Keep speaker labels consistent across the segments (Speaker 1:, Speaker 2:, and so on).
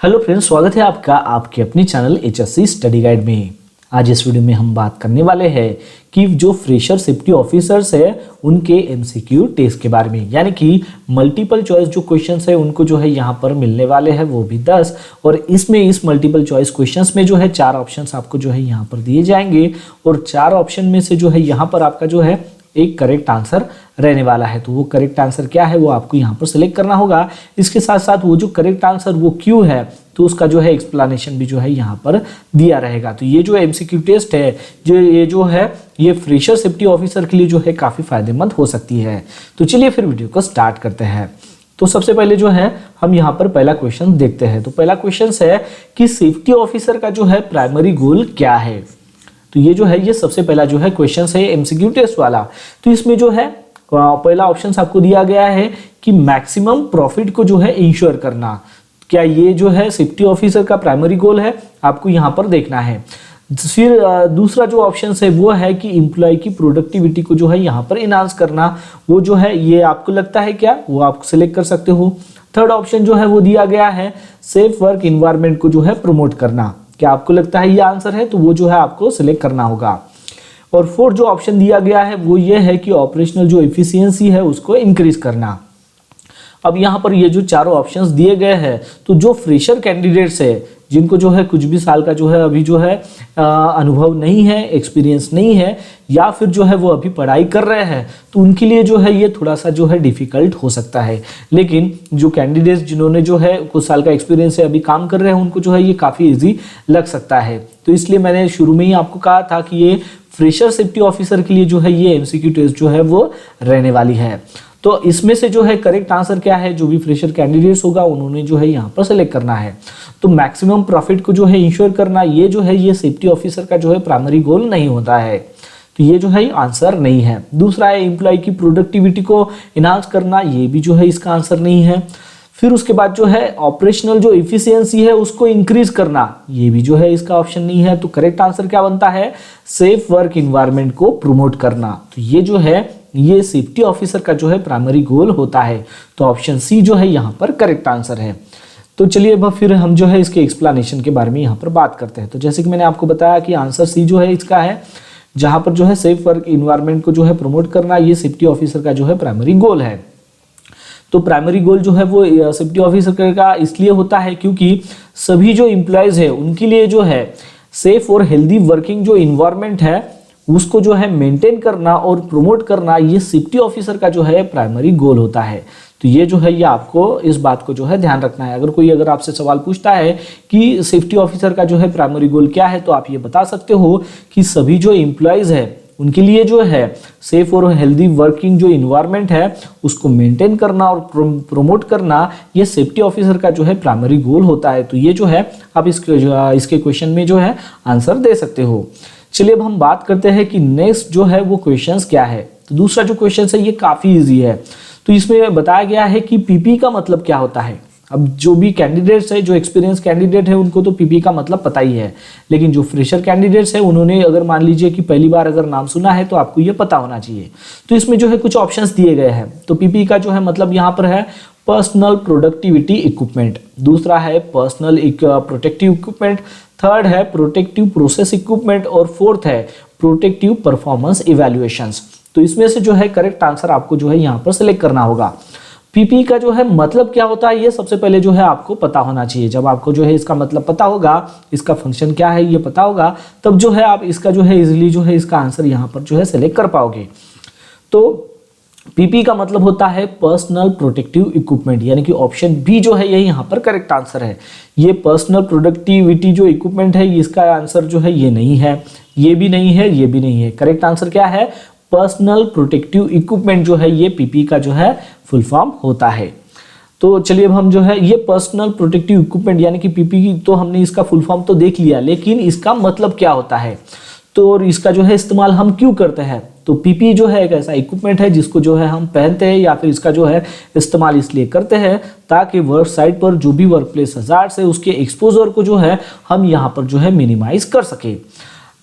Speaker 1: Hello friends, स्वागत है आपका आपके अपने चैनल HSC स्टडी गाइड में। आज इस वीडियो में हम बात करने वाले हैं कि जो फ्रेशर सेफ्टी ऑफिसर्स है उनके MCQ टेस्ट के बारे में, यानी कि मल्टीपल चॉइस जो क्वेश्चंस है उनको जो है यहाँ पर मिलने वाले हैं, वो भी 10। और इसमें इस मल्टीपल चॉइस क्वेश्चंस में जो है 4 ऑप्शंस आपको जो है यहाँ पर दिए जाएंगे और 4 ऑप्शन में से जो है यहाँ पर आपका जो है एक करेक्ट आंसर रहने वाला है। तो वो करेक्ट आंसर क्या है वो आपको यहाँ पर सिलेक्ट करना होगा। इसके साथ साथ वो जो करेक्ट आंसर वो क्यों है तो उसका जो है एक्सप्लेनेशन भी जो है यहाँ पर दिया रहेगा। तो ये जो MCQ टेस्ट है ये फ्रेशर सेफ्टी ऑफिसर के लिए जो है काफ़ी फायदेमंद हो सकती है। तो चलिए फिर वीडियो को स्टार्ट करते हैं। तो सबसे पहले जो है हम यहाँ पर पहला क्वेश्चन देखते हैं। तो पहला क्वेश्चन है कि सेफ्टी ऑफिसर का जो है प्राइमरी गोल क्या है। तो ये जो है ये सबसे पहला जो है क्वेश्चन है MCQ टेस्ट वाला। तो इसमें जो है पहला ऑप्शन आपको दिया गया है कि मैक्सिमम प्रॉफिट को जो है इंश्योर करना। क्या ये जो है सेफ्टी ऑफिसर का प्राइमरी गोल है, आपको यहाँ पर देखना है। फिर दूसरा जो ऑप्शन है वो है कि एम्प्लॉय की प्रोडक्टिविटी को जो है यहाँ पर इनहांस करना। वो जो है ये आपको लगता है क्या, वो आप सिलेक्ट कर सकते हो। थर्ड ऑप्शन जो है वो दिया गया है सेफ वर्क इन्वायरमेंट को जो है प्रमोट करना। क्या आपको लगता है ये आंसर है, तो वो जो है आपको सिलेक्ट करना होगा। और फोर्थ जो ऑप्शन दिया गया है वो ये है कि ऑपरेशनल जो एफिशिएंसी है उसको इंक्रीज करना। अब यहाँ पर ये जो चारों ऑप्शंस दिए गए हैं, तो जो फ्रेशर कैंडिडेट्स है जिनको जो है कुछ भी साल का जो है अभी जो है अनुभव नहीं है, एक्सपीरियंस नहीं है, या फिर जो है वो अभी पढ़ाई कर रहे हैं, तो उनके लिए जो है ये थोड़ा सा जो है डिफिकल्ट हो सकता है। लेकिन जो कैंडिडेट्स जिन्होंने जो है कुछ साल का एक्सपीरियंस है, अभी काम कर रहे हैं, उनको जो है ये काफ़ी ईजी लग सकता है। तो इसलिए मैंने शुरू में ही आपको कहा था कि ये फ्रेशर सेफ्टी ऑफिसर के लिए जो है ये MCQ टेस्ट जो है वो रहने वाली है। तो इसमें से जो है करेक्ट आंसर क्या है, जो भी फ्रेशर कैंडिडेट्स होगा उन्होंने जो है यहाँ पर सेलेक्ट करना है। तो मैक्सिमम प्रॉफिट को जो है इंश्योर करना, ये जो है ये सेफ्टी ऑफिसर का जो है प्राइमरी गोल नहीं होता है। तो ये जो है आंसर नहीं है। दूसरा है एम्प्लॉय की प्रोडक्टिविटी को इनहांस करना, ये भी जो है इसका आंसर नहीं है। फिर उसके बाद जो है ऑपरेशनल जो एफिशिएंसी है उसको इंक्रीज करना, ये भी जो है इसका ऑप्शन नहीं है। तो करेक्ट आंसर क्या बनता है, सेफ वर्क इन्वायरमेंट को प्रमोट करना। तो ये जो है ये सेफ्टी ऑफिसर का जो है प्राइमरी गोल होता है। तो ऑप्शन सी जो है यहाँ पर करेक्ट आंसर है। तो चलिए अब फिर हम जो है इसके एक्सप्लेनेशन के बारे में यहाँ पर बात करते हैं। तो जैसे कि मैंने आपको बताया कि आंसर सी जो है इसका है, जहाँ पर जो है सेफ वर्क इन्वायरमेंट को जो है प्रमोट करना, ये सेफ्टी ऑफिसर का जो है प्राइमरी गोल है। तो प्राइमरी गोल जो है वो सेफ्टी ऑफिसर का इसलिए होता है क्योंकि सभी जो एम्प्लॉयज है उनके लिए जो है सेफ और हेल्दी वर्किंग जो इन्वायरमेंट है उसको जो है मेंटेन करना और प्रमोट करना, ये सेफ्टी ऑफिसर का जो है प्राइमरी गोल होता है। तो ये जो है ये आपको इस बात को जो है ध्यान रखना है। अगर आपसे सवाल पूछता है कि सेफ्टी ऑफिसर का जो है प्राइमरी गोल क्या है, तो आप ये बता सकते हो कि सभी जो एम्प्लॉयज है उनके लिए जो है सेफ और हेल्दी वर्किंग जो इन्वायरमेंट है उसको मेंटेन करना और प्रमोट करना, ये सेफ्टी ऑफिसर का जो है प्राइमरी गोल होता है। तो ये जो है आप इसके क्वेश्चन में जो है आंसर दे सकते हो। चलिए अब हम बात करते हैं कि नेक्स्ट जो है वो क्वेश्चंस क्या है। तो दूसरा जो क्वेश्चन है ये काफ़ी इजी है। तो इसमें बताया गया है कि PP का मतलब क्या होता है। अब जो भी कैंडिडेट्स है, जो एक्सपीरियंस कैंडिडेट है, उनको तो PP का मतलब पता ही है, लेकिन जो फ्रेशर कैंडिडेट्स है उन्होंने अगर मान लीजिए कि पहली बार अगर नाम सुना है तो आपको ये पता होना चाहिए। तो इसमें जो है कुछ ऑप्शंस दिए गए हैं। तो PP का जो है मतलब यहाँ पर है पर्सनल प्रोडक्टिविटी इक्विपमेंट, दूसरा है पर्सनल प्रोटेक्टिव इक्विपमेंट, थर्ड है प्रोटेक्टिव प्रोसेस इक्विपमेंट और फोर्थ है प्रोटेक्टिव परफॉर्मेंस इवैल्यूएशंस। तो इसमें से जो है करेक्ट आंसर आपको जो है यहाँ पर सिलेक्ट करना होगा। PP का जो है मतलब क्या होता है ये सबसे पहले जो है आपको पता होना चाहिए। जब आपको जो है इसका मतलब पता होगा, इसका फंक्शन क्या है ये पता होगा, तब जो है आप इसका जो है इजीली जो है इसका आंसर यहाँ पर जो है सिलेक्ट कर पाओगे। तो PP का मतलब होता है पर्सनल प्रोटेक्टिव इक्विपमेंट, यानी कि ऑप्शन बी जो है ये यहाँ पर करेक्ट आंसर है। ये पर्सनल प्रोडक्टिविटी जो इक्विपमेंट है इसका आंसर जो है ये नहीं है, ये भी नहीं है, ये भी नहीं है। करेक्ट आंसर क्या है, पर्सनल प्रोटेक्टिव इक्विपमेंट जो है ये PP का जो है फुल फॉर्म होता है। तो चलिए अब हम जो है ये पर्सनल प्रोटेक्टिव इक्विपमेंट यानी कि PP तो हमने इसका फुल फॉर्म तो देख लिया, लेकिन इसका मतलब क्या होता है, तो और इसका जो है इस्तेमाल हम क्यों करते हैं। तो PP जो है एक ऐसा इक्विपमेंट है जिसको जो है हम पहनते हैं या फिर इसका जो है इस्तेमाल इसलिए करते हैं ताकि वर्क साइट पर जो भी वर्क प्लेस हजार्ड्स है उसके एक्सपोजर को जो है हम यहाँ पर जो है मिनिमाइज कर सके।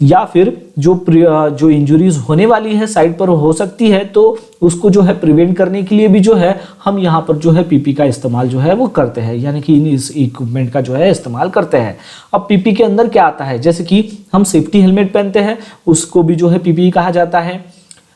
Speaker 1: या फिर जो इंजुरीज होने वाली है साइड पर हो सकती है, तो उसको जो है प्रिवेंट करने के लिए भी जो है हम यहाँ पर जो है पीपी का इस्तेमाल जो है वो करते हैं, यानी कि इस इक्विपमेंट का जो है इस्तेमाल करते हैं। अब पीपी के अंदर क्या आता है, जैसे कि हम सेफ्टी हेलमेट पहनते हैं, उसको भी जो है पीपी कहा जाता है।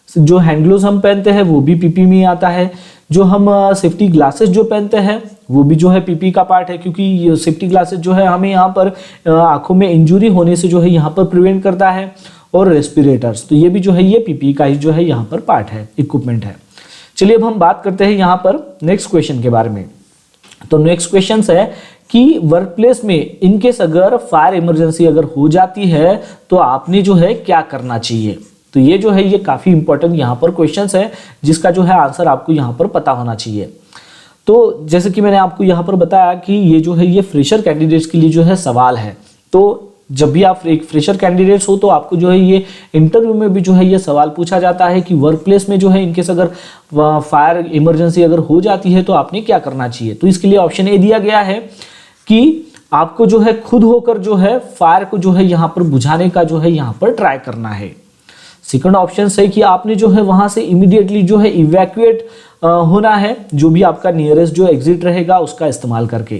Speaker 1: जो हैंड ग्लोव्स हम पहनते हैं वो भी पीपी में आता है। जो हम सेफ्टी ग्लासेस जो पहनते हैं वो भी जो है पीपी का पार्ट है, क्योंकि ये सेफ्टी ग्लासेस जो है हमें यहाँ पर आंखों में इंजुरी होने से जो है यहाँ पर प्रिवेंट करता है। और रेस्पिरेटर्स, तो ये भी जो है ये पीपी का ही जो है यहाँ पर पार्ट है, इक्विपमेंट है। चलिए अब हम बात करते हैं यहाँ पर नेक्स्ट क्वेश्चन के बारे में। तो नेक्स्ट क्वेश्चन है कि वर्क प्लेस में इनकेस अगर फायर इमरजेंसी अगर हो जाती है तो आपने जो है क्या करना चाहिए। तो ये जो है ये काफी इंपॉर्टेंट यहाँ पर क्वेश्चंस है, जिसका जो है आंसर आपको यहाँ पर पता होना चाहिए। तो जैसे कि मैंने आपको यहाँ पर बताया कि ये जो है ये फ्रेशर कैंडिडेट्स के लिए जो है सवाल है। तो जब भी आप एक फ्रेशर कैंडिडेट्स हो तो आपको जो है ये इंटरव्यू में भी जो है ये सवाल पूछा जाता है कि वर्क प्लेस में जो है इनकेस अगर फायर इमरजेंसी अगर हो जाती है तो आपने क्या करना चाहिए। तो इसके लिए ऑप्शन ए दिया गया है कि आपको जो है खुद होकर जो है फायर को जो है यहाँ पर बुझाने का जो है यहाँ पर ट्राई करना है। सेकंड ऑप्शन है कि आपने जो है वहां से इमीडिएटली जो है इवैक्यूएट होना है, जो भी आपका नियरेस्ट जो एग्जिट रहेगा उसका इस्तेमाल करके।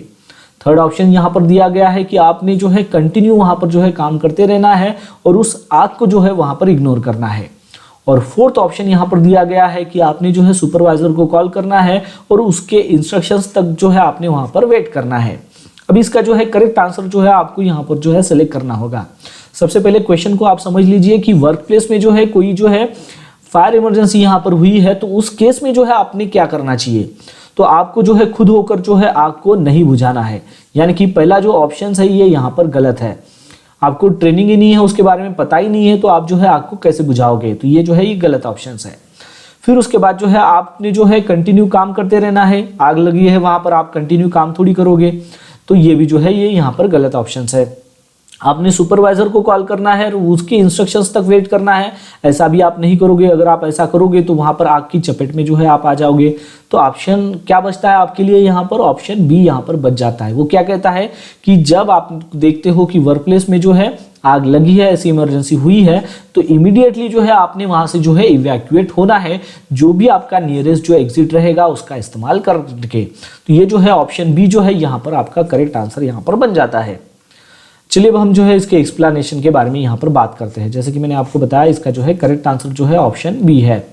Speaker 1: थर्ड ऑप्शन यहाँ पर दिया गया है कि आपने जो है कंटिन्यू वहां पर जो है काम करते रहना है और उस आग को जो है वहां पर इग्नोर करना है। और फोर्थ ऑप्शन यहाँ पर दिया गया है कि आपने जो है सुपरवाइजर को कॉल करना है और उसके इंस्ट्रक्शंस तक जो है आपने वहां पर वेट करना है। अब इसका जो है करेक्ट आंसर जो है आपको यहाँ पर जो है सेलेक्ट करना होगा। सबसे पहले क्वेश्चन को आप समझ लीजिए कि वर्क प्लेस में जो है कोई जो है फायर इमरजेंसी यहाँ पर हुई है तो उस केस में जो है आपने क्या करना चाहिए। तो आपको जो है खुद होकर जो है आग को नहीं बुझाना है, यानी कि पहला जो ऑप्शन है ये यहाँ पर गलत है। आपको ट्रेनिंग ही नहीं है, उसके बारे में पता ही नहीं है, तो आप जो है आग को कैसे बुझाओगे। तो ये जो है ये गलत ऑप्शन है। फिर उसके बाद जो है आपने जो है कंटिन्यू काम करते रहना है, आग लगी है वहां पर आप कंटिन्यू काम थोड़ी करोगे, तो ये भी जो है ये यहाँ पर गलत ऑप्शन है। आपने सुपरवाइजर को कॉल करना है और उसके इंस्ट्रक्शंस तक वेट करना है, ऐसा भी आप नहीं करोगे। अगर आप ऐसा करोगे तो वहां पर आग की चपेट में जो है आप आ जाओगे। तो ऑप्शन क्या बचता है आपके लिए यहाँ पर, ऑप्शन बी यहाँ पर बच जाता है। वो क्या कहता है कि जब आप देखते हो कि वर्क प्लेस में जो है आग लगी है, ऐसी इमरजेंसी हुई है, तो इमीडिएटली जो है आपने वहां से जो है इवैक्यूएट होना है, जो भी आपका नियरेस्ट जो एग्जिट रहेगा उसका इस्तेमाल करके। तो ये जो है ऑप्शन बी जो है यहाँ पर आपका करेक्ट आंसर यहाँ पर बन जाता है। चलिए अब हम जो है इसके एक्सप्लेनेशन के बारे में यहाँ पर बात करते हैं। जैसे कि मैंने आपको बताया इसका जो है करेक्ट आंसर जो है ऑप्शन बी है।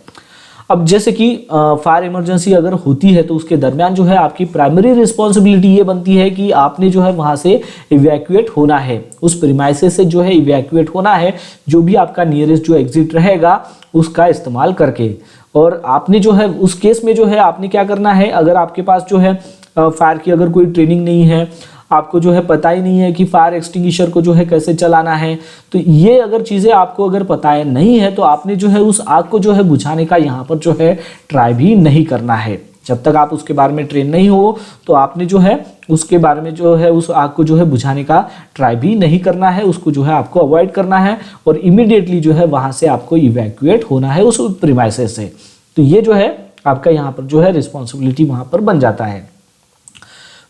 Speaker 1: अब जैसे कि फायर इमरजेंसी अगर होती है तो उसके दरमियान जो है आपकी प्राइमरी रिस्पॉन्सिबिलिटी ये बनती है कि आपने जो है वहां से इवैक्यूएट होना है, उस प्रीमाइसेस से जो है इवैक्यूएट होना है, जो भी आपका नियरेस्ट जो एग्जिट रहेगा उसका इस्तेमाल करके। और आपने जो है उस केस में जो है आपने क्या करना है, अगर आपके पास जो है फायर की अगर कोई ट्रेनिंग नहीं है, आपको जो है पता ही नहीं है कि फायर एक्सटिंग्विशर को जो है कैसे चलाना है, तो ये अगर चीज़ें आपको अगर पता है नहीं है तो आपने जो है उस आग को जो है बुझाने का यहाँ पर जो है ट्राई भी नहीं करना है। जब तक आप उसके बारे में ट्रेन नहीं हो तो आपने जो है उसके बारे में जो है उस आग को जो है बुझाने का ट्राई भी नहीं करना है, उसको जो है आपको अवॉइड करना है और इमीडिएटली जो है वहाँ से आपको इवैक्यूएट होना है उस प्रीमाइसेस से। तो ये जो है आपका यहाँ पर जो है रिस्पॉन्सिबिलिटी वहाँ पर बन जाता है।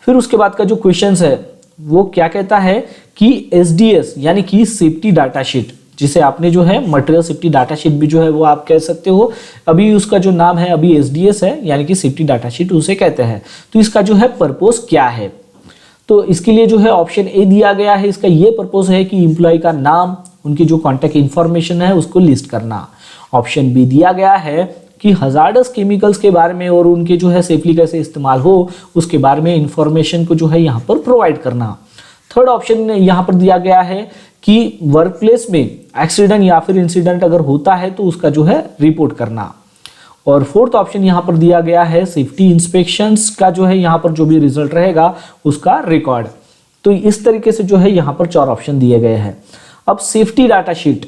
Speaker 1: फिर उसके बाद का जो क्वेश्चन है वो क्या कहता है कि एसडीएस यानी कि सेफ्टी डाटा शीट, जिसे आपने जो है मटेरियल सेफ्टी डाटा शीट भी जो है वो आप कह सकते हो, अभी उसका जो नाम है अभी एसडीएस है, यानी कि सेफ्टी डाटा शीट उसे कहते हैं। तो इसका जो है पर्पस क्या है, तो इसके लिए जो है ऑप्शन ए दिया गया है। इसका ये पर्पस है कि एम्प्लॉय का नाम, उनकी जो कॉन्टैक्ट इंफॉर्मेशन है उसको लिस्ट करना। ऑप्शन बी दिया गया है कि हजार्डस केमिकल्स के बारे में और उनके जो है सेफली कैसे इस्तेमाल हो उसके बारे में इंफॉर्मेशन को जो है यहाँ पर प्रोवाइड करना। थर्ड ऑप्शन यहाँ पर दिया गया है कि वर्क प्लेस में एक्सीडेंट या फिर इंसिडेंट अगर होता है तो उसका जो है रिपोर्ट करना। और फोर्थ ऑप्शन यहाँ पर दिया गया है सेफ्टी इंस्पेक्शंस का जो है यहाँ पर जो भी रिजल्ट रहेगा उसका रिकॉर्ड। तो इस तरीके से जो है यहाँ पर 4 ऑप्शन दिए गए हैं। अब सेफ्टी डाटा शीट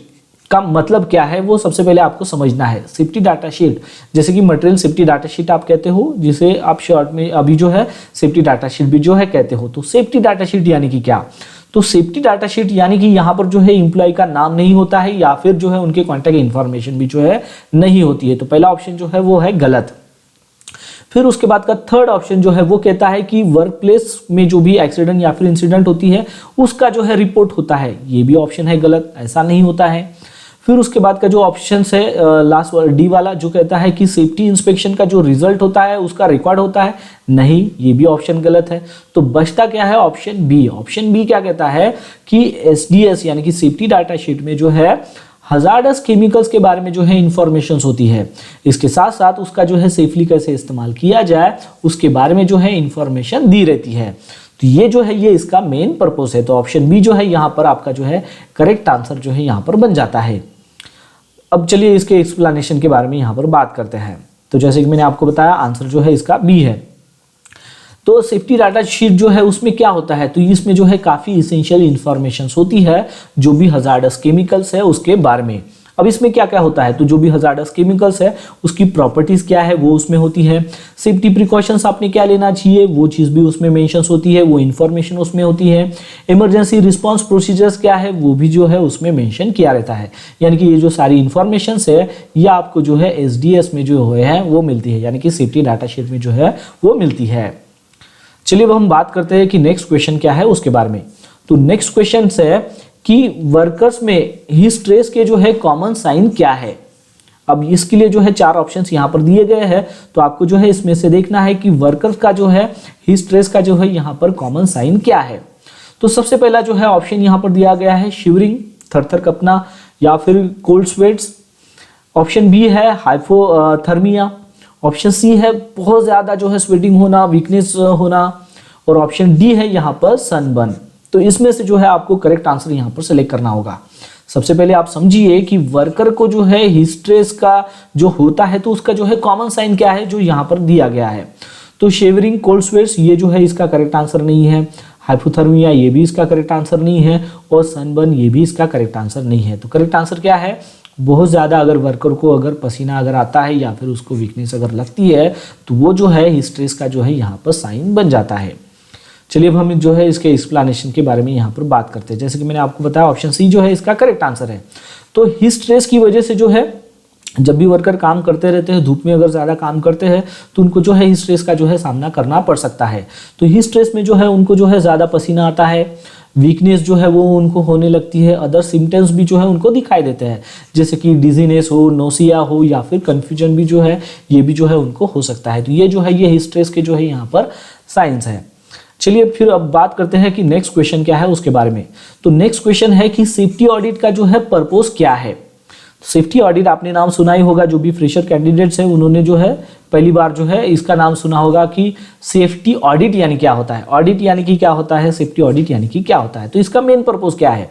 Speaker 1: का मतलब क्या है वो सबसे पहले आपको समझना है। सेफ्टी डाटा शीट जैसे कि मटेरियल सेफ्टी डाटा शीट आप कहते हो, जिसे आप शॉर्ट में अभी जो है सेफ्टी डाटा शीट भी जो है कहते हो। तो सेफ्टी डाटा शीट यानी कि क्या, तो सेफ्टी डाटा शीट यानी कि यहाँ पर जो है एम्प्लॉय का नाम नहीं होता है या फिर जो है उनके कॉन्टैक्ट इन्फॉर्मेशन भी जो है नहीं होती है। तो पहला ऑप्शन जो है वो है गलत। फिर उसके बाद का थर्ड ऑप्शन जो है वो कहता है कि वर्क प्लेस में जो भी एक्सीडेंट या फिर इंसिडेंट होती है उसका जो है रिपोर्ट होता है। ये भी ऑप्शन है गलत, ऐसा नहीं होता है। फिर उसके बाद का जो ऑप्शन है लास्ट डी वाला जो कहता है कि सेफ्टी इंस्पेक्शन का जो रिजल्ट होता है उसका रिकॉर्ड होता है, नहीं, ये भी ऑप्शन गलत है। तो बचता क्या है? Option B. ऑप्शन बी क्या कहता है कि एसडीएस यानी कि सेफ्टी डाटा शीट में जो है हजार्डस केमिकल्स के बारे में जो है इंफॉर्मेशन होती है, इसके साथ साथ उसका जो है सेफली कैसे इस्तेमाल किया जाए उसके बारे में जो है इंफॉर्मेशन दी रहती है। तो ये जो है ये इसका मेन पर्पस है। तो ऑप्शन बी जो है यहाँ पर आपका जो है करेक्ट आंसर जो है यहाँ पर बन जाता है। अब चलिए इसके एक्सप्लेनेशन के बारे में यहाँ पर बात करते हैं। तो जैसे कि मैंने आपको बताया आंसर जो है इसका बी है। तो सेफ्टी डाटा शीट जो है उसमें क्या होता है? तो इसमें जो है काफ़ी इसेंशियल इंफॉर्मेशन होती है जो भी हजार्डस केमिकल्स है उसके बारे में। अब इसमें क्या क्या होता है? तो जो भी हजार्डस केमिकल्स है उसकी प्रॉपर्टीज क्या है वो उसमें होती है। सेफ्टी प्रिकॉशंस आपने क्या लेना चाहिए वो चीज़ भी उसमें मेंशन होती है, वो इंफॉर्मेशन उसमें होती है। इमरजेंसी रिस्पॉन्स प्रोसीजर्स क्या है वो भी जो है उसमें मेंशन किया रहता है। यानी कि ये जो सारी इंफॉर्मेशन है ये आपको जो है एसडीएस में जो है वो मिलती है, यानी कि सेफ्टी डाटा शीट में जो है वो मिलती है। चलिए अब हम बात करते हैं कि नेक्स्ट क्वेश्चन क्या है उसके बारे में। तो नेक्स्ट क्वेश्चन है कि वर्कर्स में हीट स्ट्रेस के जो है कॉमन साइन क्या है। अब इसके लिए जो है 4 ऑप्शंस यहाँ पर दिए गए हैं, तो आपको जो है इसमें से देखना है कि वर्कर्स का जो है हीट स्ट्रेस का जो है यहाँ पर कॉमन साइन क्या है। तो सबसे पहला जो है ऑप्शन यहाँ पर दिया गया है शिवरिंग, थरथर कपना या फिर कोल्ड स्वेट्स। ऑप्शन बी है हाइपोथर्मिया। ऑप्शन सी है बहुत ज़्यादा जो है स्वेटिंग होना, वीकनेस होना। और ऑप्शन डी है यहाँ पर सनबर्न। तो इसमें से जो है आपको करेक्ट आंसर यहाँ पर सेलेक्ट करना होगा। सबसे पहले आप समझिए कि वर्कर को जो है हीट स्ट्रेस का जो होता है तो उसका जो है कॉमन साइन क्या है जो यहाँ पर दिया गया है। तो शेवरिंग, कोल्ड स्वेट्स ये जो है इसका करेक्ट आंसर नहीं है। हाइपोथर्मिया ये भी इसका करेक्ट आंसर नहीं है। और सनबर्न ये भी इसका करेक्ट आंसर नहीं है। तो करेक्ट आंसर क्या है? बहुत ज़्यादा अगर वर्कर को अगर पसीना अगर आता है या फिर उसको वीकनेस अगर लगती है तो वो जो है हीट स्ट्रेस का जो है यहाँ पर साइन बन जाता है। चलिए अब हम जो है इसके एक्सप्लेनेशन के बारे में यहाँ पर बात करते हैं। जैसे कि मैंने आपको बताया ऑप्शन सी जो है इसका करेक्ट आंसर है। तो हीट स्ट्रेस की वजह से जो है जब भी वर्कर काम करते रहते हैं, धूप में अगर ज़्यादा काम करते हैं तो उनको जो है हीट स्ट्रेस का जो है सामना करना पड़ सकता है। तो हीट स्ट्रेस में जो है उनको जो है ज़्यादा पसीना आता है, वीकनेस जो है वो उनको होने लगती है, अदर सिम्टम्स भी जो है उनको दिखाई देते हैं जैसे कि डिजीनेस हो, नोसिया हो या फिर कन्फ्यूजन भी जो है ये भी जो है उनको हो सकता है। तो ये जो है ये हीट स्ट्रेस के जो है यहाँ पर साइंस है। चलिए फिर अब बात करते हैं कि नेक्स्ट क्वेश्चन क्या है उसके बारे में। तो नेक्स्ट क्वेश्चन है कि सेफ्टी ऑडिट का जो है पर्पस क्या है। सेफ्टी ऑडिट आपने नाम सुना ही होगा, जो भी फ्रेशर कैंडिडेट्स हैं उन्होंने जो है पहली बार जो है इसका नाम सुना होगा कि सेफ्टी ऑडिट यानी क्या होता है। ऑडिट यानी कि क्या होता है, सेफ्टी ऑडिट यानी कि क्या होता है। तो इसका मेन पर्पस क्या है?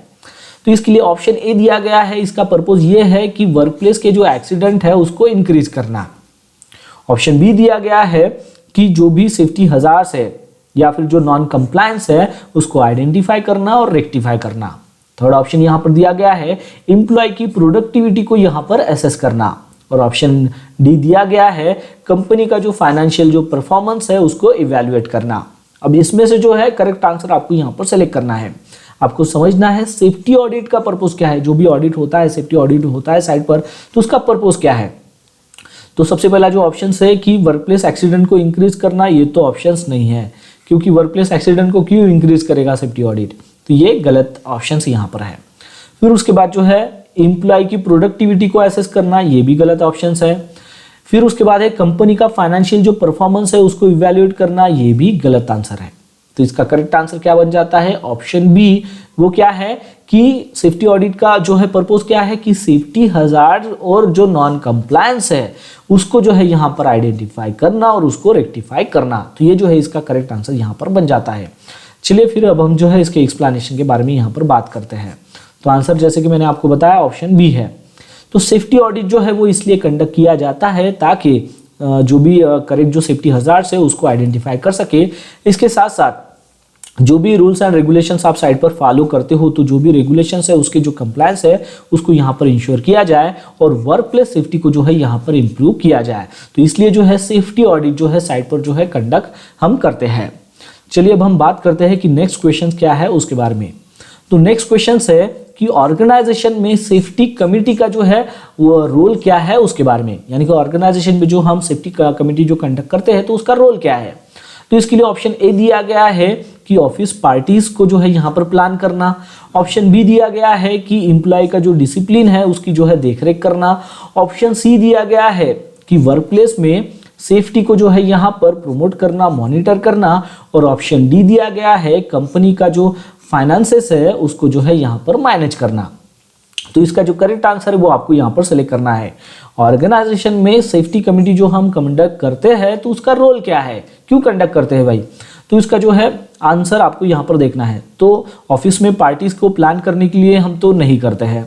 Speaker 1: तो इसके लिए ऑप्शन ए दिया गया है। इसका पर्पस ये है कि वर्कप्लेस के जो एक्सीडेंट है उसको इंक्रीज करना। ऑप्शन बी दिया गया है कि जो भी सेफ्टी हजार्ड्स है या फिर जो नॉन कंप्लायंस है उसको आइडेंटिफाई करना और रेक्टिफाई करना। थर्ड ऑप्शन यहाँ पर दिया गया है एम्प्लॉय की प्रोडक्टिविटी को यहाँ पर असेस करना। और ऑप्शन डी दिया गया है कंपनी का जो फाइनेंशियल जो परफॉर्मेंस है उसको इवैल्यूएट करना। अब इसमें से जो है करेक्ट आंसर आपको यहाँ पर सेलेक्ट करना है। आपको समझना है सेफ्टी ऑडिट का पर्पस क्या है। जो भी ऑडिट होता है, सेफ्टी ऑडिट होता है साइट पर, तो उसका पर्पस क्या है। तो सबसे पहला जो ऑप्शन है कि वर्कप्लेस एक्सीडेंट को इंक्रीज करना, ये तो ऑप्शंस नहीं है, क्योंकि वर्कप्लेस एक्सीडेंट को क्यों इंक्रीज करेगा सेफ्टी ऑडिट, तो ये गलत ऑप्शंस यहाँ पर है। फिर उसके बाद जो है एम्प्लॉय की प्रोडक्टिविटी को एसेस करना, ये भी गलत ऑप्शंस है। फिर उसके बाद है कंपनी का फाइनेंशियल जो परफॉर्मेंस है उसको इवैल्यूएट करना, ये भी गलत आंसर है। तो इसका करेक्ट आंसर क्या बन जाता है? Option B. वो क्या है कि सेफ्टी ऑडिट का जो है पर्पस क्या है कि सेफ्टी हजार्ड और जो नॉन कंप्लायंस है उसको जो है यहाँ पर आइडेंटिफाई करना और उसको रेक्टिफाई करना। तो ये जो है इसका करेक्ट आंसर यहाँ पर बन जाता है। चलिए फिर अब हम जो है इसके एक्सप्लेनेशन के बारे में यहाँ पर बात करते हैं। तो आंसर जैसे कि मैंने आपको बताया ऑप्शन बी है। तो सेफ्टी ऑडिट जो है वो इसलिए कंडक्ट किया जाता है ताकि जो भी करेक्ट जो सेफ्टी हजार्ड्स है उसको आइडेंटिफाई कर सके। इसके साथ साथ जो भी रूल्स एंड रेगुलेशंस आप साइट पर फॉलो करते हो तो जो भी रेगुलेशंस है उसके जो कंप्लायंस है उसको यहाँ पर इंश्योर किया जाए और वर्क प्लेस सेफ्टी को जो है यहाँ पर इंप्रूव किया जाए। तो इसलिए जो है सेफ्टी ऑडिट जो है साइट पर जो है कंडक्ट हम करते हैं। चलिए अब हम बात करते हैं कि नेक्स्ट क्वेश्चन क्या है उसके बारे में। तो नेक्स्ट क्वेश्चन है कि ऑर्गेनाइजेशन में सेफ्टी कमिटी का जो है वो रोल क्या है उसके बारे में, यानी कि ऑर्गेनाइजेशन में जो हम सेफ्टी कमिटी जो कंडक्ट करते हैं तो उसका रोल क्या है। तो इसके लिए ऑप्शन ए दिया गया है कि ऑफिस पार्टीज को जो है यहाँ पर प्लान करना। ऑप्शन बी दिया गया है कि एम्प्लॉय का जो डिसिप्लिन है उसकी जो है देखरेख करना। ऑप्शन सी दिया गया है कि वर्क प्लेस में सेफ्टी को जो है यहाँ पर प्रमोट करना, मॉनिटर करना। और ऑप्शन डी दिया गया है कंपनी का जो फाइनेंसेस है उसको जो है यहाँ पर मैनेज करना। तो इसका जो करेक्ट आंसर है वो आपको यहाँ पर सेलेक्ट करना है। ऑर्गेनाइजेशन में सेफ्टी कमिटी जो हम कंडक्ट करते हैं तो उसका रोल क्या है, क्यों कंडक्ट करते हैं भाई, तो इसका जो है आंसर आपको यहाँ पर देखना है। तो ऑफिस में पार्टीज को प्लान करने के लिए हम तो नहीं करते हैं।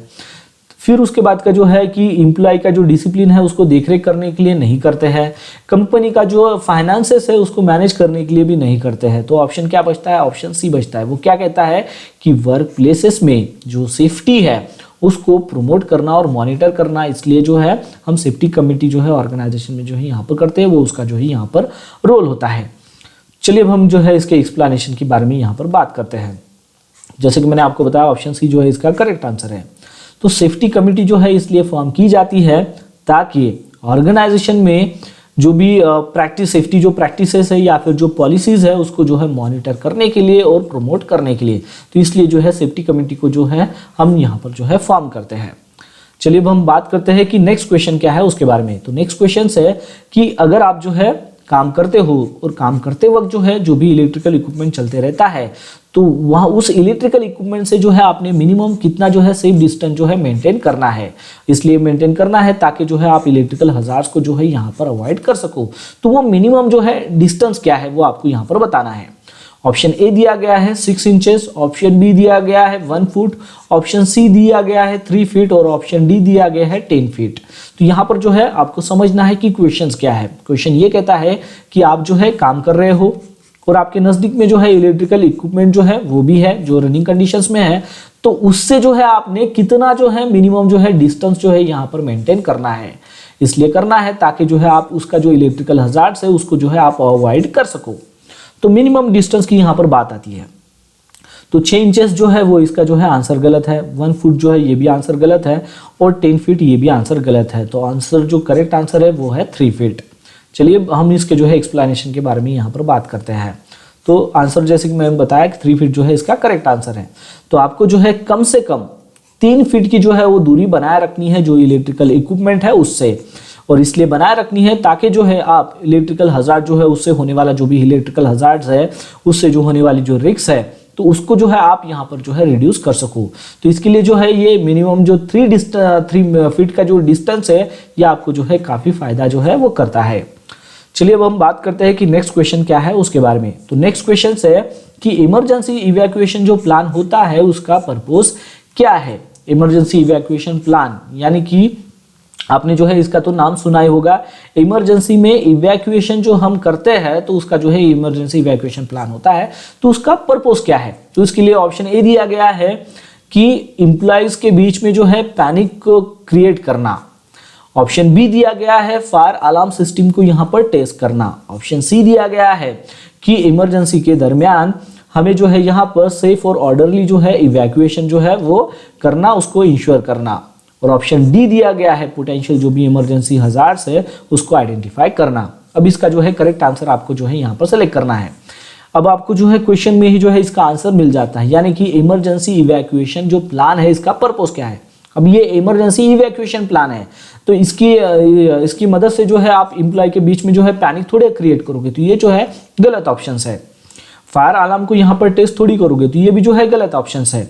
Speaker 1: फिर उसके बाद का जो है कि एम्प्लॉय का जो डिसिप्लिन है उसको देखरेख करने के लिए नहीं करते हैं। कंपनी का जो फाइनेंसेस है उसको मैनेज करने के लिए भी नहीं करते हैं। तो ऑप्शन क्या बचता है, ऑप्शन सी बचता है। वो क्या कहता है कि वर्क प्लेसेस में जो सेफ्टी है उसको प्रमोट करना और मॉनिटर करना, इसलिए जो है हम सेफ्टी कमिटी जो है ऑर्गेनाइजेशन में जो है यहाँ पर करते हैं, वो उसका जो है यहाँ पर रोल होता है। चलिए अब हम जो है इसके एक्सप्लेनेशन के बारे में यहाँ पर बात करते हैं। जैसे कि मैंने आपको बताया ऑप्शन सी जो है इसका करेक्ट आंसर है। तो सेफ्टी कमिटी जो है इसलिए फॉर्म की जाती है ताकि ऑर्गेनाइजेशन में जो भी प्रैक्टिस सेफ्टी जो प्रैक्टिसेस है या फिर जो पॉलिसीज है उसको जो है मॉनिटर करने के लिए और प्रमोट करने के लिए, तो इसलिए जो है सेफ्टी कमिटी को जो है हम यहाँ पर जो है फॉर्म करते हैं। चलिए अब हम बात करते हैं कि नेक्स्ट क्वेश्चन क्या है उसके बारे में। तो नेक्स्ट क्वेश्चन है कि अगर आप जो है काम करते हो और काम करते वक्त जो है जो भी इलेक्ट्रिकल इक्विपमेंट चलते रहता है तो वहाँ उस इलेक्ट्रिकल इक्विपमेंट से जो है आपने मिनिमम कितना जो है सेफ डिस्टेंस जो है मेंटेन करना है। इसलिए मेंटेन करना है ताकि जो है आप इलेक्ट्रिकल हजार्ड्स को जो है यहाँ पर अवॉइड कर सको। तो वो मिनिमम जो है डिस्टेंस क्या है वो आपको यहाँ पर बताना है। ऑप्शन ए दिया गया है 6 इंचेस, ऑप्शन बी दिया गया है 1 फुट, ऑप्शन सी दिया गया है 3 फीट और ऑप्शन डी दिया गया है 10 फीट। तो यहाँ पर जो है आपको समझना है कि क्वेश्चंस क्या है। क्वेश्चन ये कहता है कि आप जो है काम कर रहे हो और आपके नजदीक में जो है इलेक्ट्रिकल इक्विपमेंट जो है वो भी है जो रनिंग कंडीशंस में है, तो उससे जो है आपने कितना जो है मिनिमम जो है डिस्टेंस जो है यहाँ पर मेंटेन करना है। इसलिए करना है ताकि जो है आप उसका जो इलेक्ट्रिकल हजार्ड्स है उसको जो है आप अवॉइड कर सको। तो मिनिमम डिस्टेंस की यहाँ पर बात आती है। तो 6 इंचेस जो है वो इसका जो है आंसर गलत है, 1 फुट जो है ये भी आंसर गलत है और 10 फीट ये भी आंसर गलत है। तो आंसर जो करेक्ट आंसर है वो है 3 फीट। चलिए हम इसके जो है एक्सप्लेनेशन के बारे में यहाँ पर बात करते हैं। तो आंसर जैसे कि मैंने बताया कि 3 फीट जो है इसका करेक्ट आंसर है। तो आपको जो है कम से कम 3 फीट की जो है वो दूरी बनाए रखनी है जो इलेक्ट्रिकल इक्विपमेंट है उससे, और इसलिए बनाए रखनी है ताकि जो है आप इलेक्ट्रिकल हजार्ड जो है उससे होने वाला जो भी इलेक्ट्रिकल हजार्ड्स है उससे जो होने वाली जो रिस्क है तो उसको जो है आप यहाँ पर जो है रिड्यूस कर सको। तो इसके लिए जो है ये मिनिमम जो 3 फीट का जो डिस्टेंस है ये आपको जो है काफ़ी फायदा जो है वो करता है। चलिए अब हम बात करते हैं कि नेक्स्ट क्वेश्चन क्या है उसके बारे में। तो नेक्स्ट क्वेश्चन है कि इमरजेंसी इवैक्यूएशन जो प्लान होता है उसका पर्पस क्या है। इमरजेंसी इवैक्यूएशन प्लान यानी कि आपने जो है इसका तो नाम सुना ही होगा। इमरजेंसी में इवैक्यूएशन जो हम करते हैं तो उसका जो है इमरजेंसी इवैक्यूएशन प्लान होता है, तो उसका पर्पस क्या है। तो इसके लिए ऑप्शन ए दिया गया है कि एम्प्लॉइज के बीच में जो है पैनिक को क्रिएट करना। ऑप्शन बी दिया गया है फायर अलार्म सिस्टम को यहाँ पर टेस्ट करना। ऑप्शन सी दिया गया है कि इमरजेंसी के दरमियान हमें जो है यहाँ पर सेफ और ऑर्डरली जो है इवैक्यूएशन जो है वो करना, उसको इंश्योर करना। और ऑप्शन डी दिया गया है पोटेंशियल जो भी इमरजेंसी हजार्ड्स है उसको आइडेंटिफाई करना। अब इसका जो है करेक्ट आंसर आपको जो है यहाँ पर सेलेक्ट करना है। अब आपको जो है क्वेश्चन में ही जो है इसका आंसर मिल जाता है, यानी कि इमरजेंसी इवैक्यूएशन जो प्लान है इसका पर्पस क्या है। अब ये इमरजेंसी इवैक्यूएशन प्लान है तो इसकी मदद से जो है आप एम्प्लॉय के बीच में जो है पैनिक थोड़े क्रिएट करोगे, तो ये जो है गलत ऑप्शन है। फायर अलार्म को यहाँ पर टेस्ट थोड़ी करोगे, तो ये भी जो है गलत ऑप्शन है।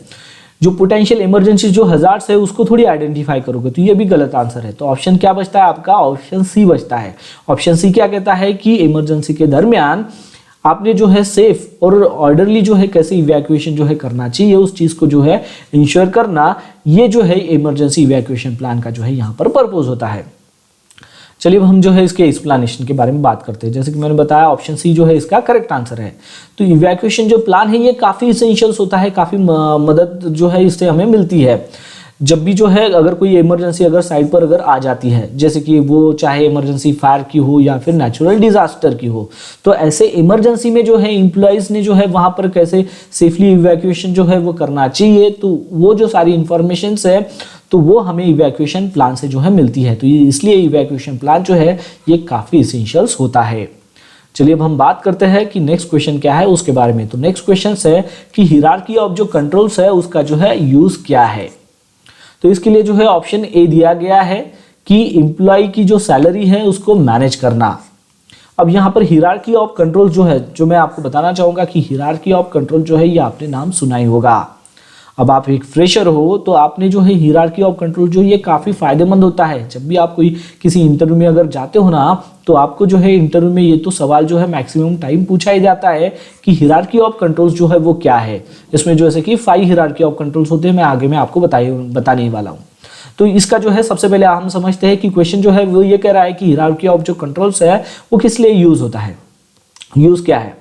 Speaker 1: जो पोटेंशियल इमरजेंसी जो हजार्ड्स है उसको थोड़ी आइडेंटिफाई करोगे, तो ये भी गलत आंसर है। तो ऑप्शन क्या बचता है आपका, ऑप्शन सी बचता है। ऑप्शन सी क्या कहता है कि इमरजेंसी के दरमियान आपने जो है सेफ और ऑर्डरली जो है कैसे इवैक्यूएशन जो है करना चाहिए उस चीज को जो है इंश्योर करना, ये जो है इमरजेंसी इवैक्यूएशन प्लान का जो है यहाँ पर पर्पस होता है। चलिए अब हम जो है इसके एक्सप्लेनेशन के बारे में बात करते हैं। जैसे कि मैंने बताया ऑप्शन सी जो है इसका करेक्ट आंसर है। तो इवैक्यूएशन जो प्लान है ये काफ़ी इसेंशियल्स होता है, काफ़ी मदद जो है इससे हमें मिलती है। जब भी जो है अगर कोई इमरजेंसी अगर साइड पर अगर आ जाती है, जैसे कि वो चाहे इमरजेंसी फायर की हो या फिर नेचुरल डिजास्टर की हो, तो ऐसे इमरजेंसी में जो है एम्प्लॉयज ने जो है वहां पर कैसे सेफली इवैक्यूएशन जो है वो करना चाहिए, तो वो जो सारी इंफॉर्मेशन है तो वो हमें इवैक्यूएशन प्लान से जो है मिलती है। तो इसलिए इवैक्यूएशन प्लान जो है ये काफ़ी इसेंशियल्स होता है। चलिए अब हम बात करते हैं कि नेक्स्ट क्वेश्चन क्या है उसके बारे में। तो नेक्स्ट क्वेश्चन है कि हिरार्की ऑफ जो कंट्रोल्स है उसका जो है यूज क्या है। तो इसके लिए जो है ऑप्शन ए दिया गया है कि एम्प्लॉय की जो सैलरी है उसको मैनेज करना। अब यहाँ पर हिरार्की ऑफ कंट्रोल जो है, जो मैं आपको बताना चाहूंगा कि हिरार्की ऑफ कंट्रोल जो है ये आपने नाम सुना ही होगा। अब आप एक फ्रेशर हो तो आपने जो है हिरार्की ऑफ कंट्रोल जो ये काफ़ी फायदेमंद होता है। जब भी आप कोई किसी इंटरव्यू में अगर जाते हो ना, तो आपको जो है इंटरव्यू में ये तो सवाल जो है मैक्सिमम टाइम पूछा ही जाता है कि हिरार्की ऑफ कंट्रोल्स जो है वो क्या है। इसमें जो है कि 5 हिरार्की ऑफ कंट्रोल्स होते हैं, मैं आगे में आपको बताने ही वाला हूँ। तो इसका जो है सबसे पहले हम समझते हैं कि क्वेश्चन जो है वो ये कह रहा है कि हिरार्की ऑफ जो कंट्रोल्स है वो किस लिए यूज होता है, यूज क्या है।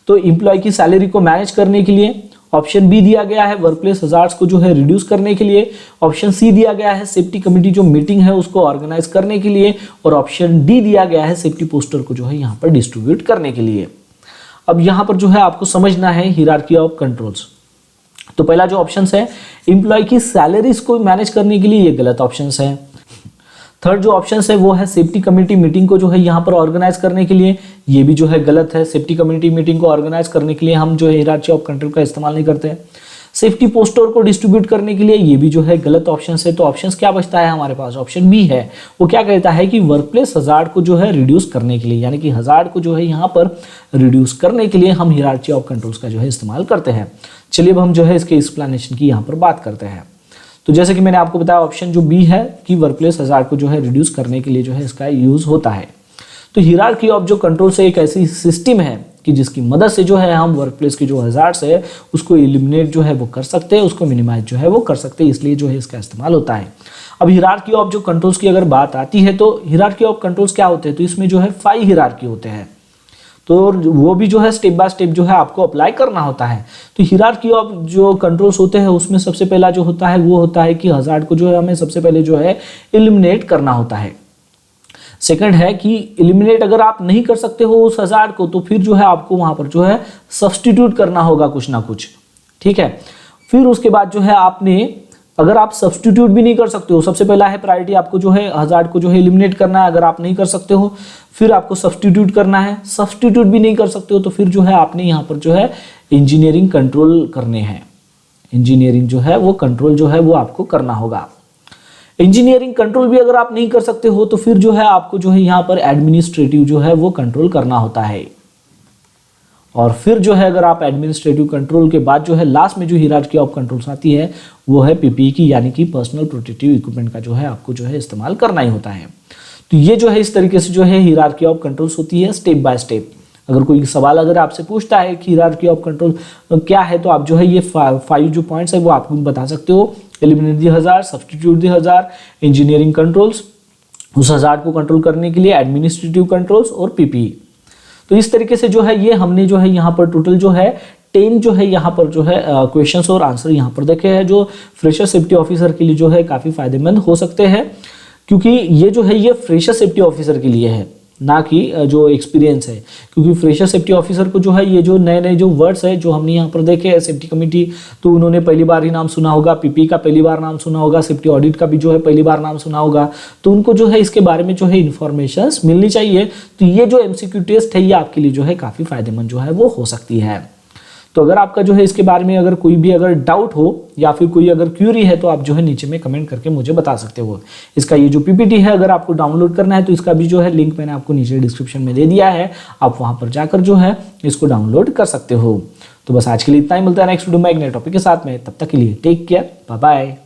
Speaker 1: तो एम्प्लॉय की सैलरी को मैनेज करने के लिए। ऑप्शन बी दिया गया है वर्क प्लेस हजार्ड्स को जो है रिड्यूस करने के लिए। ऑप्शन सी दिया गया है सेफ्टी कमेटी जो मीटिंग है उसको ऑर्गेनाइज करने के लिए। और ऑप्शन डी दिया गया है सेफ्टी पोस्टर को जो है यहाँ पर डिस्ट्रीब्यूट करने के लिए। अब यहाँ पर जो है आपको समझना है हिरार्की ऑफ कंट्रोल्स। तो पहला जो ऑप्शन है एम्प्लॉय की सैलरीज को मैनेज करने के लिए, ये गलत ऑप्शन है। थर्ड जो ऑप्शन है वो है सेफ्टी कमेटी मीटिंग को जो है यहाँ पर ऑर्गेनाइज करने के लिए, ये भी जो है गलत है। सेफ्टी कमेटी मीटिंग को ऑर्गेनाइज करने के लिए हम जो है हिरार्की ऑफ कंट्रोल का इस्तेमाल नहीं करते हैं। सेफ्टी पोस्टर को डिस्ट्रीब्यूट करने के लिए, ये भी जो है गलत ऑप्शन है। तो ऑप्शन क्या बचता है हमारे पास, ऑप्शन बी है। वो क्या कहता है कि वर्क प्लेस हजार्ड को जो है रिड्यूस करने के लिए, यानी कि हजार्ड को जो है यहाँ पर रिड्यूस करने के लिए हम हिरार्की ऑफ कंट्रोल्स का जो है इस्तेमाल करते हैं। चलिए अब हम जो है इसके एक्सप्लेनेशन की यहाँ पर बात करते हैं। तो जैसे कि मैंने आपको बताया ऑप्शन जो बी है कि वर्क प्लेस हजार्ड को जो है रिड्यूस करने के लिए जो है इसका यूज होता है। तो हिरार्की ऑफ जो कंट्रोल से एक ऐसी सिस्टम है कि जिसकी मदद से जो है हम वर्क प्लेस की जो हजार्ड्स है उसको एलिमिनेट जो है वो कर सकते हैं, उसको मिनिमाइज जो है वो कर सकते हैं, इसलिए जो है इसका इस्तेमाल होता है। अब हिरार्की ऑफ जो कंट्रोल्स की अगर बात आती है तो हिरार्की ऑफ कंट्रोल्स क्या होते हैं, तो इसमें जो है 5 हिरार्की होते हैं। तो वो भी जो है स्टेप बाय स्टेप जो है आपको अप्लाई करना होता है। तो हिरार्की ऑफ जो कंट्रोल्स होते हैं उसमें सबसे पहला जो होता है वो होता है कि हजार्ड को जो है हमें सबसे पहले जो है एलिमिनेट करना होता है। सेकंड है कि एलिमिनेट अगर आप नहीं कर सकते हो उस हजार्ड को तो फिर जो है आपको वहां पर जो है सब्स्टिट्यूट करना होगा कुछ ना कुछ, ठीक है। फिर उसके बाद जो है आपने, अगर आप सब्स्टिट्यूट भी नहीं कर सकते हो, सबसे पहला है प्रायोरिटी आपको जो है हजार्ड को जो है एलिमिनेट करना है। अगर आप नहीं कर सकते हो फिर आपको सब्स्टिट्यूट करना है। सब्स्टिट्यूट भी नहीं कर सकते हो तो फिर जो है आपने यहाँ पर जो है इंजीनियरिंग कंट्रोल करने हैं। इंजीनियरिंग जो है वो कंट्रोल जो है वो आपको करना होगा। इंजीनियरिंग कंट्रोल भी अगर आप नहीं कर सकते हो तो फिर जो है आपको जो है यहाँ पर एडमिनिस्ट्रेटिव जो है वो कंट्रोल करना होता है। और फिर जो है अगर आप एडमिनिस्ट्रेटिव कंट्रोल के बाद जो है लास्ट में जो हिरार्की ऑफ कंट्रोल्स आती है वो है पीपीई की, यानी कि पर्सनल प्रोटेक्टिव इक्विपमेंट का जो है आपको जो है इस्तेमाल करना ही होता है। तो ये जो है इस तरीके से जो है हिरार्की ऑफ कंट्रोल्स होती है स्टेप बाय स्टेप। अगर कोई सवाल अगर आपसे पूछता है कि हिरार्की ऑफ कंट्रोल क्या है तो आप जो है ये 5 जो पॉइंट्स है वो आप बता सकते हो। Eliminate the hazard, substitute the hazard, engineering controls, उस हजार्ड को कंट्रोल करने के लिए एडमिनिस्ट्रेटिव कंट्रोल्स और पीपीई। तो इस तरीके से जो है ये हमने जो है यहाँ पर टोटल जो है 10 जो है यहाँ पर जो है क्वेश्चंस और आंसर यहाँ पर देखे हैं, जो फ्रेशर सेफ्टी ऑफिसर के लिए जो है काफ़ी फायदेमंद हो सकते हैं, क्योंकि ये जो है ये फ्रेशर सेफ्टी ऑफिसर के लिए है, ना कि जो एक्सपीरियंस है। क्योंकि फ्रेशर सेफ्टी ऑफिसर को जो है ये जो नए नए जो वर्ड्स है जो हमने यहाँ पर देखे हैं, सेफ्टी कमेटी तो उन्होंने पहली बार ही नाम सुना होगा, पीपी का पहली बार नाम सुना होगा, सेफ्टी ऑडिट का भी जो है पहली बार नाम सुना होगा, तो उनको जो है इसके बारे में जो है इन्फॉर्मेशन मिलनी चाहिए। तो ये जो एमसीक्यू टेस्ट है ये आपके लिए जो है काफ़ी फायदेमंद जो है वो हो सकती है। तो अगर आपका जो है इसके बारे में अगर कोई भी अगर डाउट हो या फिर कोई अगर क्यूरी है तो आप जो है नीचे में कमेंट करके मुझे बता सकते हो। इसका ये जो पीपीटी है अगर आपको डाउनलोड करना है तो इसका भी जो है लिंक मैंने आपको नीचे डिस्क्रिप्शन में दे दिया है, आप वहां पर जाकर जो है इसको डाउनलोड कर सकते हो। तो बस आज के लिए इतना ही, मिलता है नेक्स्ट वीडियो में एक नए टॉपिक के साथ में। तब तक के लिए टेक केयर, बाय बाय।